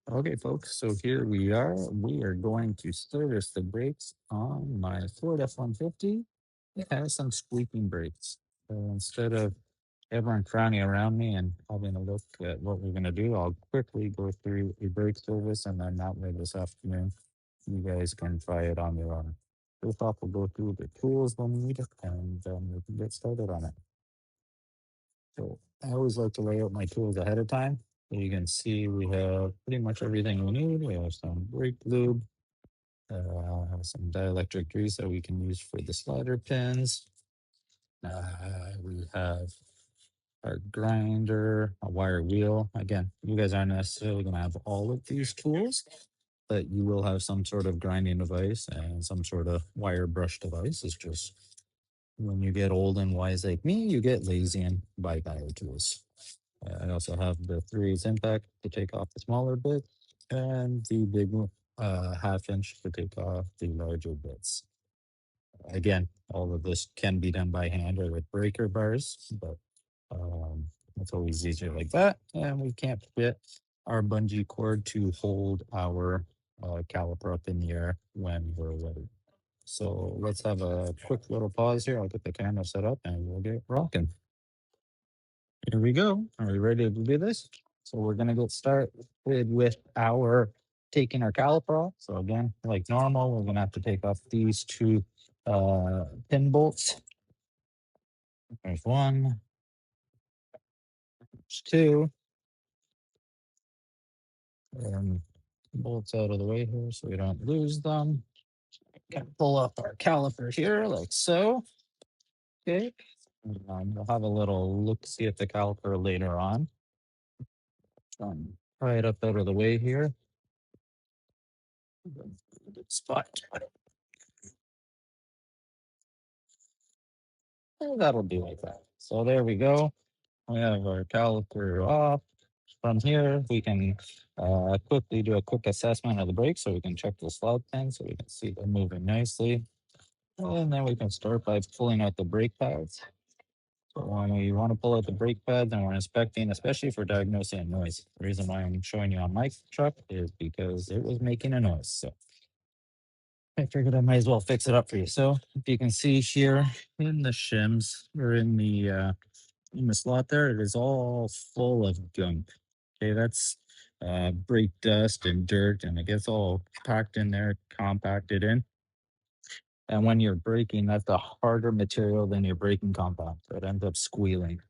Okay, folks, so here we are. We are going to service the brakes on my Ford F-150. It has some squeaking brakes. So instead of everyone frowning around me and having a look at what we're going to do, I'll quickly go through a brake service and then that way this afternoon, you guys can try it on your own. First off, we'll go through the tools we'll need and we can get started on it. So I always like to lay out my tools ahead of time. So you can see we have pretty much everything we need. We have some brake lube, some dielectric grease that we can use for the slider pins. We have our grinder, a wire wheel. Again, you guys aren't necessarily going to have all of these tools, but you will have some sort of grinding device and some sort of wire brush device. It's just when you get old and wise like me, you get lazy and buy power tools. I also have the 3/8 impact to take off the smaller bit and the big 1/2 inch to take off the larger bits. Again, all of this can be done by hand or with breaker bars, but it's always easier like that. And we can't fit our bungee cord to hold our caliper up in the air when we're ready. So let's have a quick little pause here. I'll get the camera set up and we'll get rocking. Here we go. Are we ready to do this? So we're gonna get started with our taking our caliper off. So again, like normal, we're gonna have to take off these two pin bolts. There's one, there's two, and bolts out of the way here so we don't lose them. Gonna pull up our caliper here like so. Okay. We'll have a little look see at the caliper later on. Pry it up out of the way here. Good spot. That'll be like that. So there we go. We have our caliper off. From here, we can quickly do a quick assessment of the brakes so we can check the slot pin so we can see they're moving nicely. And then we can start by pulling out the brake pads. So when we want to pull out the brake pads and we're inspecting, especially for diagnosing noise, the reason why I'm showing you on my truck is because it was making a noise. So I figured I might as well fix it up for you. So if you can see here in the shims or in the slot there, it is all full of gunk. Okay, that's brake dust and dirt, and it gets all packed in there, compacted in. And when you're braking, that's a harder material than your braking compound. So it ends up squealing.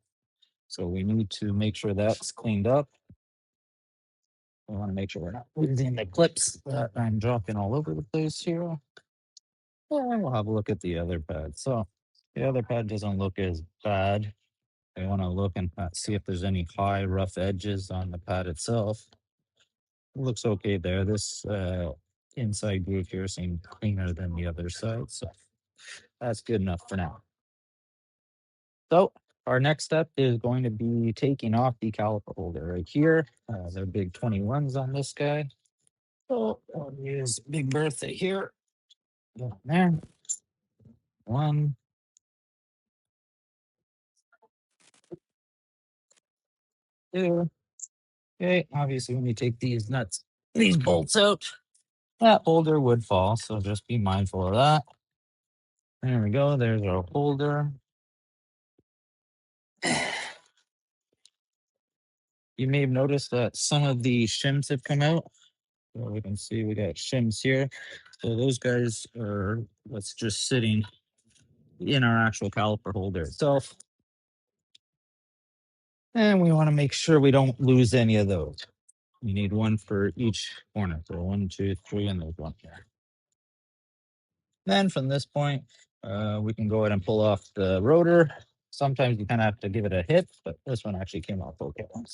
So we need to make sure that's cleaned up. We want to make sure we're not losing the clips that I'm dropping all over the place here. And we'll have a look at the other pad. So the other pad doesn't look as bad. I want to look and see if there's any high rough edges on the pad itself. Looks okay there. This inside groove here seemed cleaner than the other side, so that's good enough for now. So our next step is going to be taking off the caliper holder right here. They're big 21s on this guy. So I'll use Big Bertha here. Go there. One, two. Okay, obviously when you take these bolts out, that holder would fall, so just be mindful of that. There we go, there's our holder. You may have noticed that some of the shims have come out. So we can see we got shims here. So those guys are what's just sitting in our actual caliper holder itself. And we want to make sure we don't lose any of those. You need one for each corner. So 1, 2, 3, and there's one here. Then from this point, we can go ahead and pull off the rotor. Sometimes you kind of have to give it a hit, but this one actually came off okay. And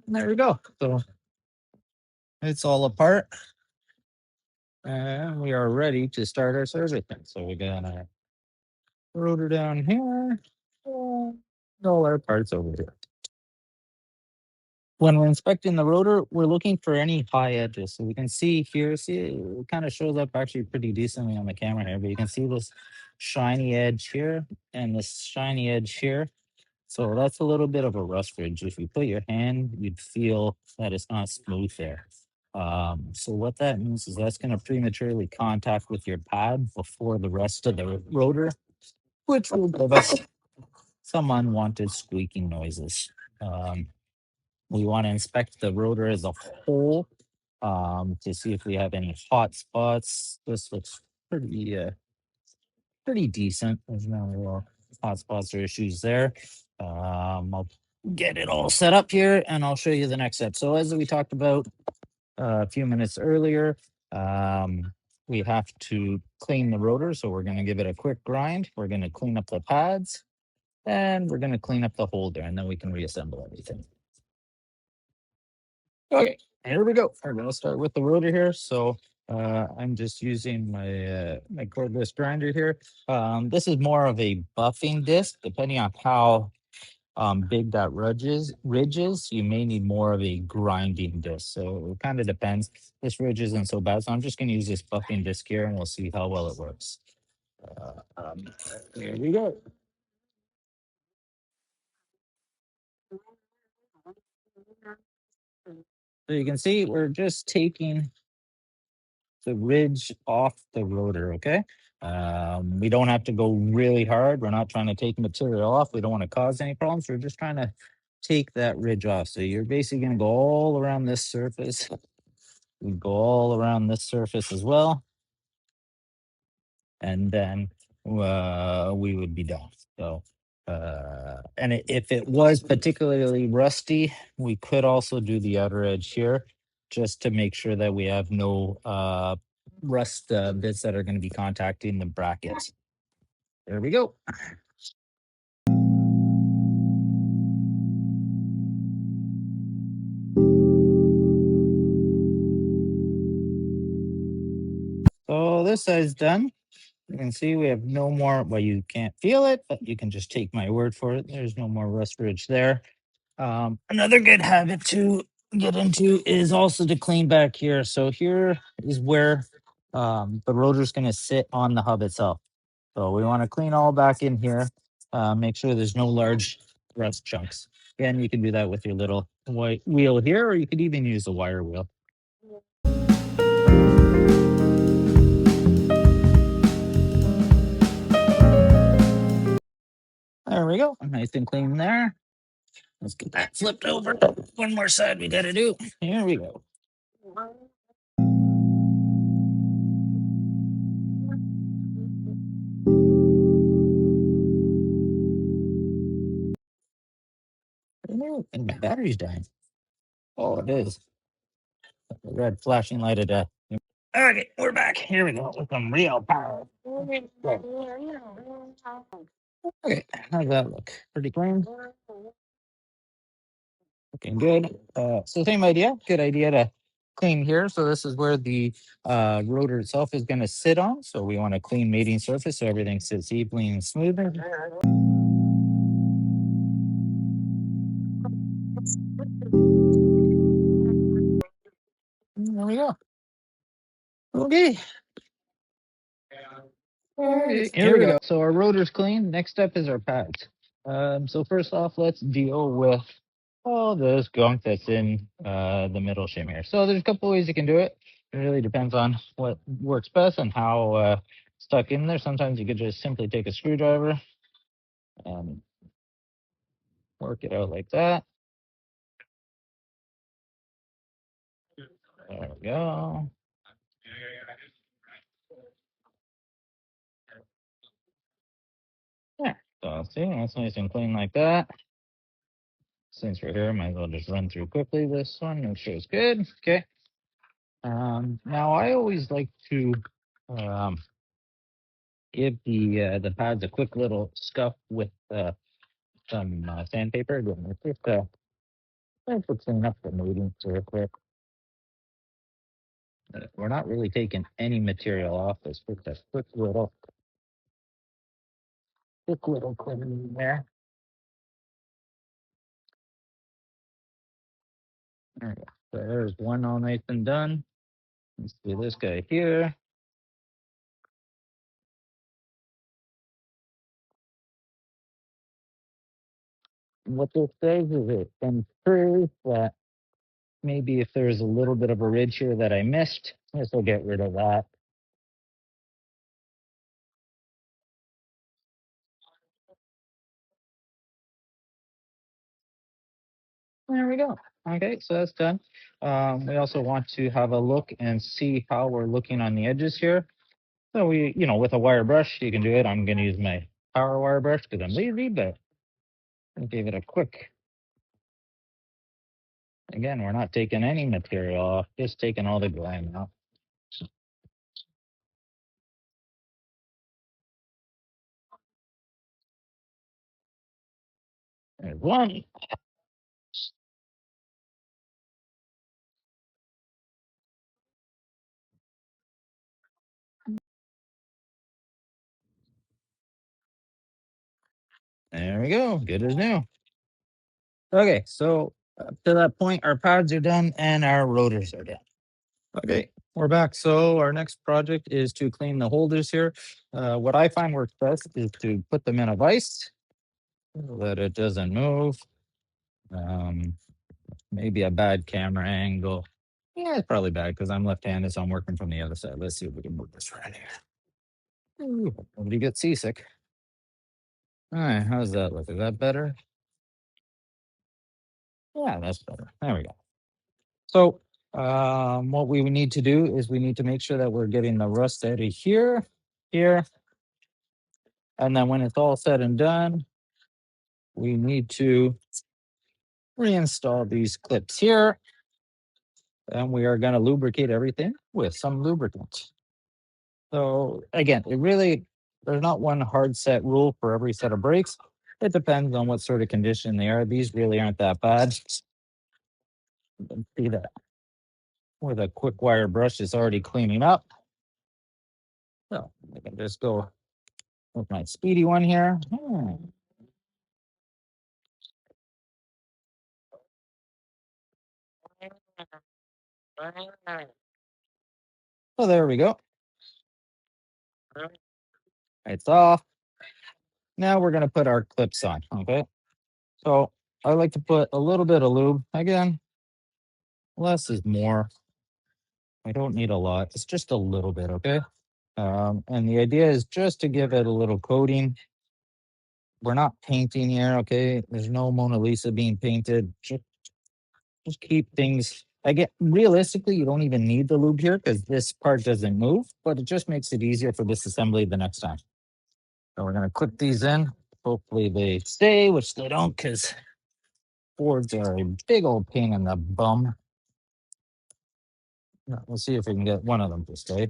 there we go. So it's all apart. And we are ready to start our servicing. So we're gonna rotor down here, and all our parts over here. When we're inspecting the rotor, we're looking for any high edges. So we can see here, see it kind of shows up actually pretty decently on the camera here, but you can see this shiny edge here and this shiny edge here. So that's a little bit of a rust ridge. If you put your hand, you'd feel that it's not smooth there. So what that means is that's going to prematurely contact with your pad before the rest of the rotor, which will give us some unwanted squeaking noises. Um, we want to inspect the rotor as a whole to see if we have any hot spots. This looks pretty decent. There's no real hot spots or issues there. I'll get it all set up here and I'll show you the next step. So as we talked about a few minutes earlier, we have to clean the rotor. So we're going to give it a quick grind. We're going to clean up the pads and we're going to clean up the holder and then we can reassemble everything. Okay, here we go. We're going to start with the rotor here. So I'm just using my cordless grinder here. This is more of a buffing disc, depending on how big that ridge is, you may need more of a grinding disc. So it kind of depends. This ridge isn't so bad, so I'm just going to use this buffing disc here, and we'll see how well it works. Here we go. So you can see we're just taking the ridge off the rotor, okay? We don't have to go really hard. We're not trying to take material off. We don't want to cause any problems. We're just trying to take that ridge off. So you're basically going to go all around this surface. We go all around this surface as well. And then we would be done. So, and if it was particularly rusty, we could also do the outer edge here just to make sure that we have no rust bits that are going to be contacting the brackets. There we go. So this side's done. You can see we have no more, well, you can't feel it, but you can just take my word for it. There's no more rust ridge there. Another good habit to get into is also to clean back here. So here is where the rotor is going to sit on the hub itself. So we want to clean all back in here. Make sure there's no large rust chunks. Again, you can do that with your little white wheel here, or you could even use a wire wheel. There we go. Nice and clean there. Let's get that flipped over. One more side we got to do. Here we go. And my battery's dying. Oh, it is. The red flashing light of death. Okay, we're back. Here we go with some real power. Okay, how's that look? Pretty clean. Looking good. So same idea. Good idea to clean here. So this is where the rotor itself is going to sit on. So we want a clean mating surface so everything sits evenly and smoothly. There we go. Okay. Alright, here we go. So our rotor's clean. Next step is our pads. So first off, let's deal with all this gunk that's in the middle shim here. So there's a couple ways you can do it. It really depends on what works best and how stuck in there. Sometimes you could just simply take a screwdriver and work it out like that. There we go. Yeah. So see, that's nice and clean like that. Since we're here, might as well just run through quickly this one, make sure it's good. Okay. Now I always like to um, give the pads a quick little scuff with some sandpaper. Again, it's just to clean up the mating real quick. We're not really taking any material off this. Just a quick little cleaning there. There we go. So there's one all nice and done. Let's do this guy here. what this does is it ensures that maybe if there's a little bit of a ridge here that I missed, this will get rid of that. There we go. Okay, so that's done. We also want to have a look and see how we're looking on the edges here. So with a wire brush, you can do it. I'm going to use my power wire brush because I'm lazy, but I gave it a quick. Again, we're not taking any material off, just taking all the glam out. There's one. There we go. Good as new. Okay, so up to that point, our pads are done and our rotors are done. Okay, we're back. So our next project is to clean the holders here. What I find works best is to put them in a vise so that it doesn't move. Um, Maybe a bad camera angle. Yeah, it's probably bad because I'm left-handed, so I'm working from the other side. Let's see if we can move this right here. Ooh, nobody gets seasick. All right, how's that look? Is that better? Yeah, that's better. There we go. So what we need to do is we need to make sure that we're getting the rust out of here, here, and then when it's all said and done, we need to reinstall these clips here, and we are going to lubricate everything with some lubricant. So again, there's not one hard set rule for every set of brakes. It depends on what sort of condition they are. These really aren't that bad. You can see that with a quick wire brush, it's already cleaning up. So I can just go with my speedy one here. So there we go. It's off. Now we're going to put our clips on. Okay. So I like to put a little bit of lube. Again, less is more. I don't need a lot. It's just a little bit. Okay. And the idea is just to give it a little coating. We're not painting here. Okay. There's no Mona Lisa being painted. Just keep things. Again, realistically, you don't even need the lube here because this part doesn't move, but it just makes it easier for this assembly the next time. So we're gonna clip these in. Hopefully they stay, which they don't, because boards are a big old pain in the bum. We'll see if we can get one of them to stay.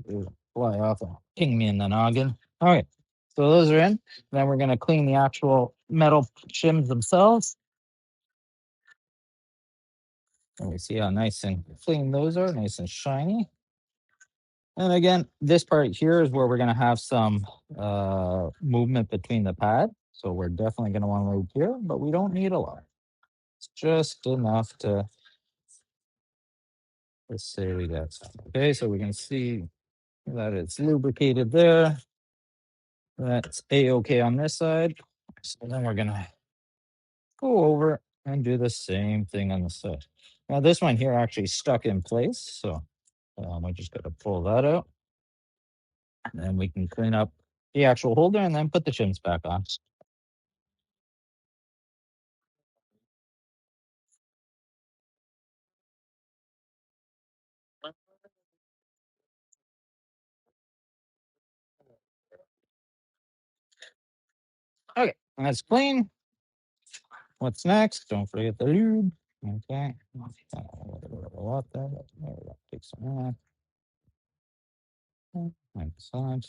It'll fly off and ping me in the noggin. All right, so those are in. Then we're gonna clean the actual metal shims themselves. And we see how nice and clean those are, nice and shiny. And again, this part here is where we're going to have some movement between the pad. So we're definitely going to want to move here, but we don't need a lot. It's just enough to, let's say we got some. Okay, so we can see that it's lubricated there. That's A-okay on this side. So then we're going to go over and do the same thing on the side. Now this one here actually stuck in place. So we just got to pull that out. And then we can clean up the actual holder and then put the shims back on. Okay, that's clean. What's next? Don't forget the lube. Okay. A lot there. There we go. Take some of that. Excellent.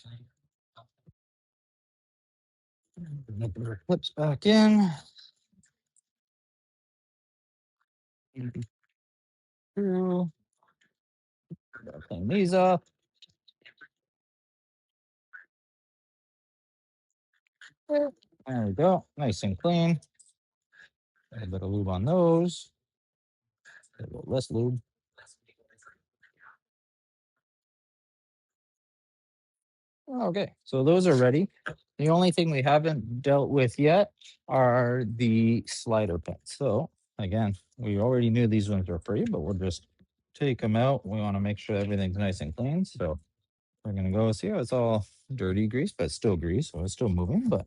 Put the clips back in. Through. Clean these up. There we go. Nice and clean. A little bit of lube on those. A little less lube. Okay, so those are ready. The only thing we haven't dealt with yet are the slider pins. So again, we already knew these ones were free, but we'll just take them out. We want to make sure everything's nice and clean. So we're gonna go see how it's all dirty grease, but still grease, so it's still moving. But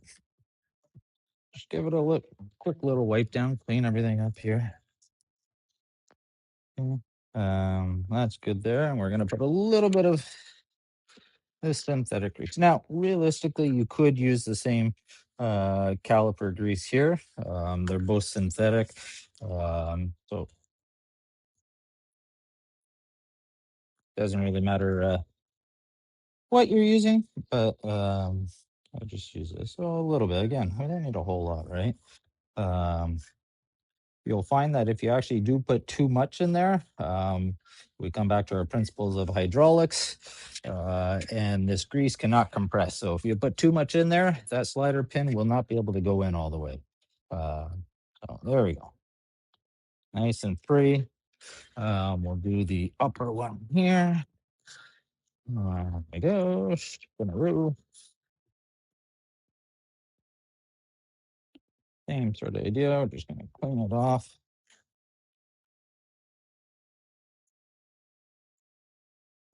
just give it a look, quick little wipe down, clean everything up here. Okay. That's good there, and we're gonna put a little bit of the synthetic grease. Now, realistically, you could use the same caliper grease here. They're both synthetic. So it doesn't really matter what you're using, but I'll just use this a little bit. Again, I don't need a whole lot, right? Um, you'll find that if you actually do put too much in there, we come back to our principles of hydraulics, and this grease cannot compress. So if you put too much in there, that slider pin will not be able to go in all the way. Uh, so there we go. Nice and free. We'll do the upper one here. There we go. Spinaroo. Same sort of idea. We're just going to clean it off.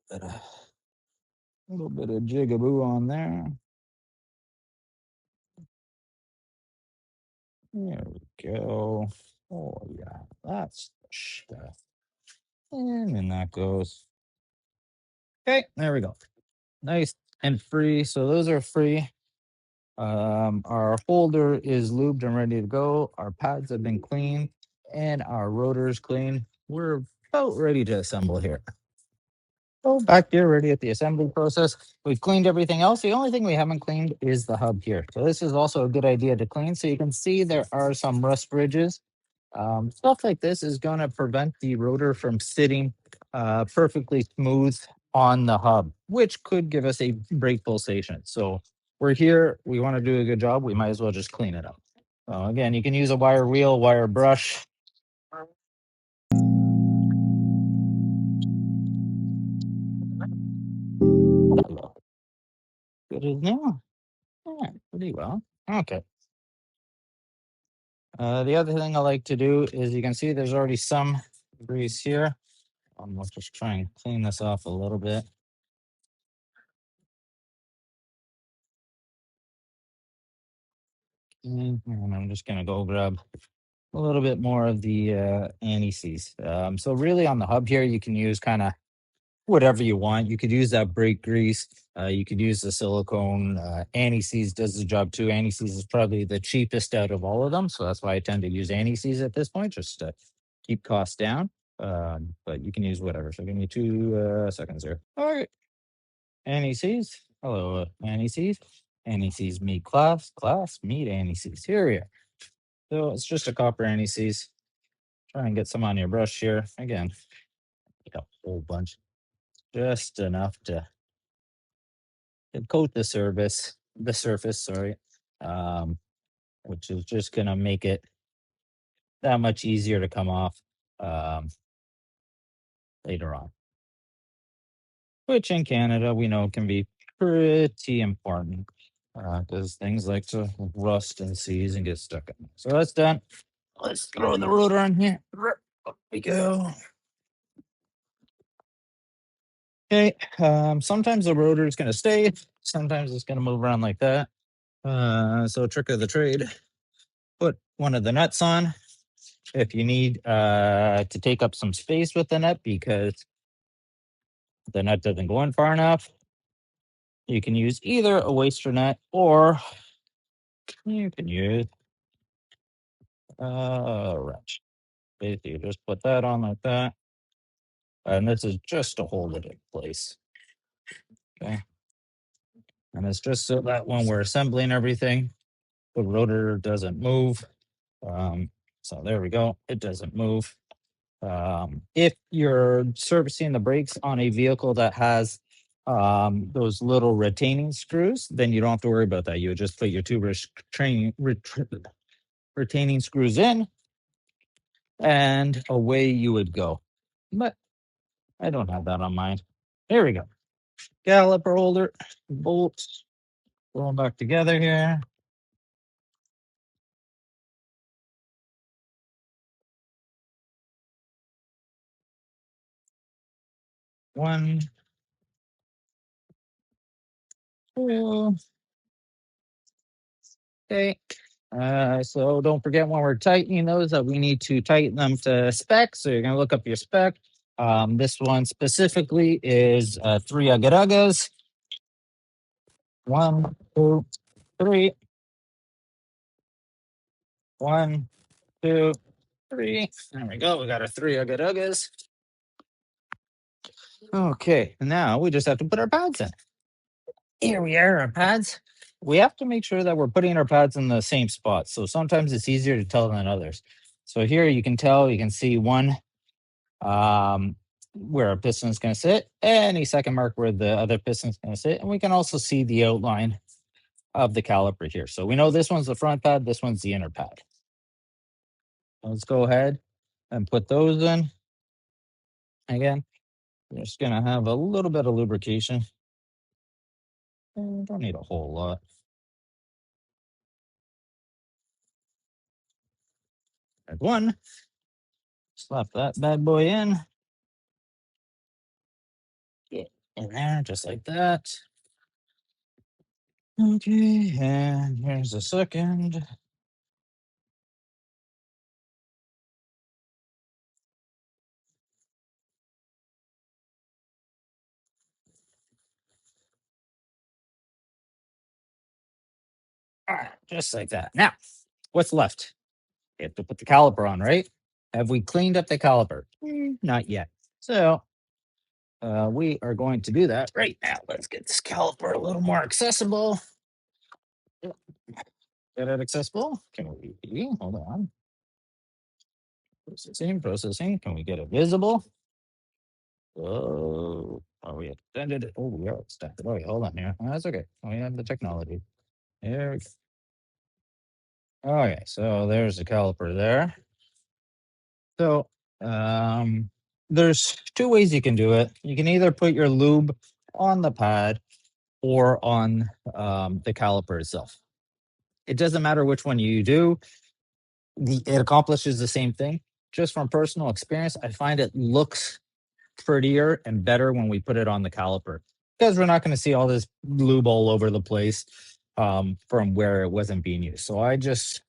A little bit of jigaboo on there. There we go. Oh, yeah, that's the stuff. And then that goes. Okay, there we go. Nice and free. So those are free. Our holder is lubed and ready to go. Our pads have been cleaned and our rotor is clean. We're about ready to assemble here. So back here, ready at the assembly process. We've cleaned everything else. The only thing we haven't cleaned is the hub here. So this is also a good idea to clean. So you can see there are some rust ridges. Stuff like this is going to prevent the rotor from sitting perfectly smooth on the hub, which could give us a brake pulsation. So we're here. We want to do a good job. We might as well just clean it up. Again, you can use a wire wheel, wire brush. Good as new. Yeah, pretty well. Okay. The other thing I like to do is you can see there's already some grease here. Let's just try and clean this off a little bit. And I'm just going to go grab a little bit more of the anti-seize. So really on the hub here, you can use kind of whatever you want. You could use that brake grease. You could use the silicone. Anti-seize does the job too. Anti-seize is probably the cheapest out of all of them. So that's why I tend to use anti-seize at this point, just to keep costs down. But you can use whatever. So give me 2 seconds here. All right. Anti-seize. Hello, anti-seize. Anti-seize meet class. Class meet anti-seize. Here we are. So it's just a copper anti-seize. Try and get some on your brush here. Again, a whole bunch. Just enough to coat the surface, sorry. Which is just gonna make it that much easier to come off um, later on. Which in Canada we know can be pretty important because things like to rust and seize and get stuck in. So that's done. Let's throw the rotor on here. Up we go. Okay. Sometimes the rotor is going to stay. Sometimes it's going to move around like that. So trick of the trade, put one of the nuts on if you need to take up some space with the nut because the nut doesn't go in far enough. You can use either a waster nut or you can use a wrench. Basically, you just put that on like that. And this is just to hold it in place. Okay. And it's just so that when we're assembling everything, the rotor doesn't move. So there we go. It doesn't move. If you're servicing the brakes on a vehicle that has those little retaining screws, then you don't have to worry about that. You would just put your two retaining screws in and away you would go. But I don't have that on mine. There we go. caliper holder, bolts, pull them back together here. One, two. Okay. So don't forget when we're tightening those that we need to tighten them to spec. So you're gonna look up your spec. This one specifically is 3 ugga. One, two, three. One, two, three. There we go. We got our 3 ugga. Okay, now we just have to put our pads in. Here we are, our pads. We have to make sure that we're putting our pads in the same spot. So sometimes it's easier to tell than others. So here you can tell, you can see one where a piston is going to sit, and a second mark where the other piston is going to sit. And we can also see the outline of the caliper here. So we know this one's the front pad, this one's the inner pad. Let's go ahead and put those in. Again, we're just going to have a little bit of lubrication. Don't need a whole lot. There's one. Slap that bad boy in. Get in there just like that. Okay, and here's the second. Just like that. Now, what's left? We have to put the caliper on, right? Have we cleaned up the caliper? Not yet. So we are going to do that right now. Let's get this caliper a little more accessible. Get it accessible? Can we? Hold on. Processing. Can we get it visible? Oh, are we extended it? Oh, we are extended. Oh, yeah, hold on here. Oh, that's okay. We have the technology. There we go. Okay, so there's the caliper there. So there's two ways you can do it. You can either put your lube on the pad or on the caliper itself. It doesn't matter which one you do. It accomplishes the same thing. Just from personal experience, I find it looks prettier and better when we put it on the caliper because we're not going to see all this lube all over the place from where it wasn't being used. So I just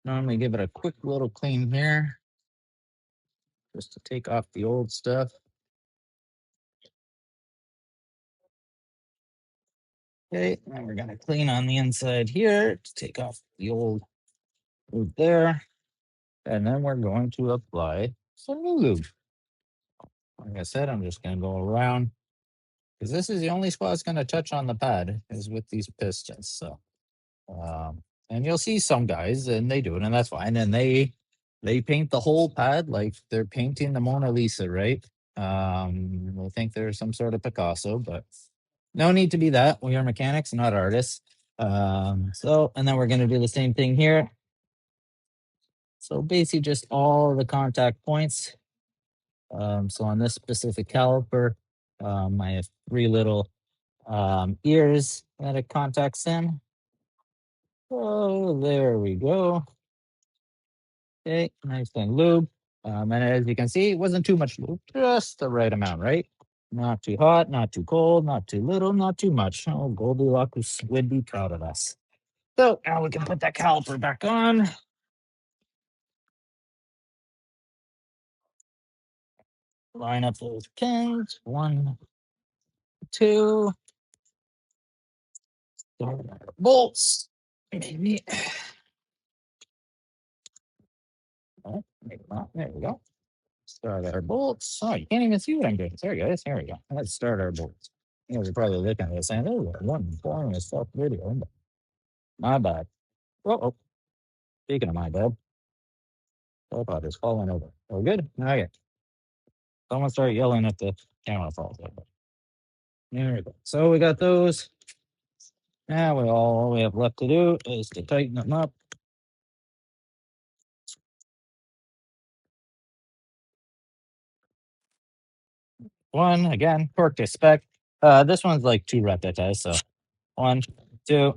normally give it a quick little clean here just to take off the old stuff. Okay, now we're going to clean on the inside here to take off the old lube there. And then we're going to apply some new lube. Like I said, I'm just going to go around because this is the only spot it's going to touch on the pad is with these pistons. So, and you'll see some guys and they do it, and that's fine. And they paint the whole pad like they're painting the Mona Lisa, right? They think they're some sort of Picasso, but no need to be that. We are mechanics, not artists. So, and then we're going to do the same thing here. So basically just all the contact points. So on this specific caliper, I have three little ears that it contacts in. Oh, there we go. Okay, nice and lube. And as you can see, it wasn't too much lube, just the right amount, right? Not too hot, not too cold, not too little, not too much. Oh, Goldilocks would be proud of us. So now we can put that caliper back on. Line up those pins. One, two. Bolts. Maybe. Oh, maybe not. There we go. Start our bolts. Oh, you can't even see what I'm doing. There, guys. Here we go. Let's start our bolts. You guys are probably looking at this saying, oh, one pouring a self video. My bad. Oh, speaking of my bad, tripod is falling over. We're good? Okay. Someone start yelling at the camera falls over. There we go. So we got those. Now all we have left to do is to tighten them up. One, again, torque to spec. This one's like 2 repetitions. So 1, 2,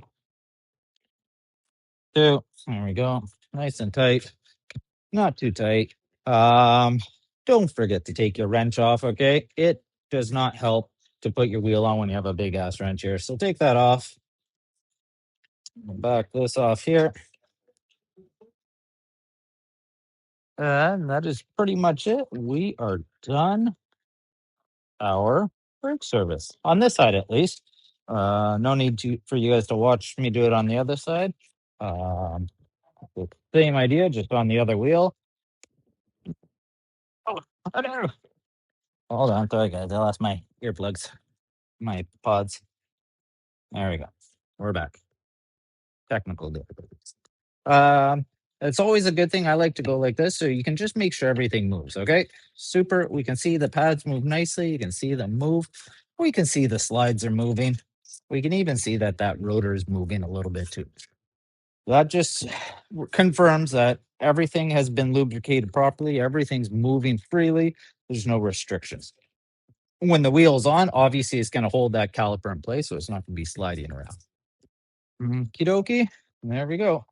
2. There we go. Nice and tight. Not too tight. Um, don't forget to take your wrench off, okay? It does not help to put your wheel on when you have a big ass wrench here. So take that off. Back this off here. And that is pretty much it. We are done our brake service on this side, at least. No need for you guys to watch me do it on the other side. Um, Same idea, just on the other wheel. Oh, no. Hold on, sorry guys, I lost my earplugs, my pods. There we go. We're back. Technical difficulties. Um, it's always a good thing. I like to go like this, so you can just make sure everything moves. Okay, super. We can see the pads move nicely. You can see them move. We can see the slides are moving. We can even see that rotor is moving a little bit too. That just confirms that everything has been lubricated properly. Everything's moving freely. There's no restrictions. When the wheel's on, obviously it's going to hold that caliper in place, so it's not going to be sliding around. Okie dokie. There we go.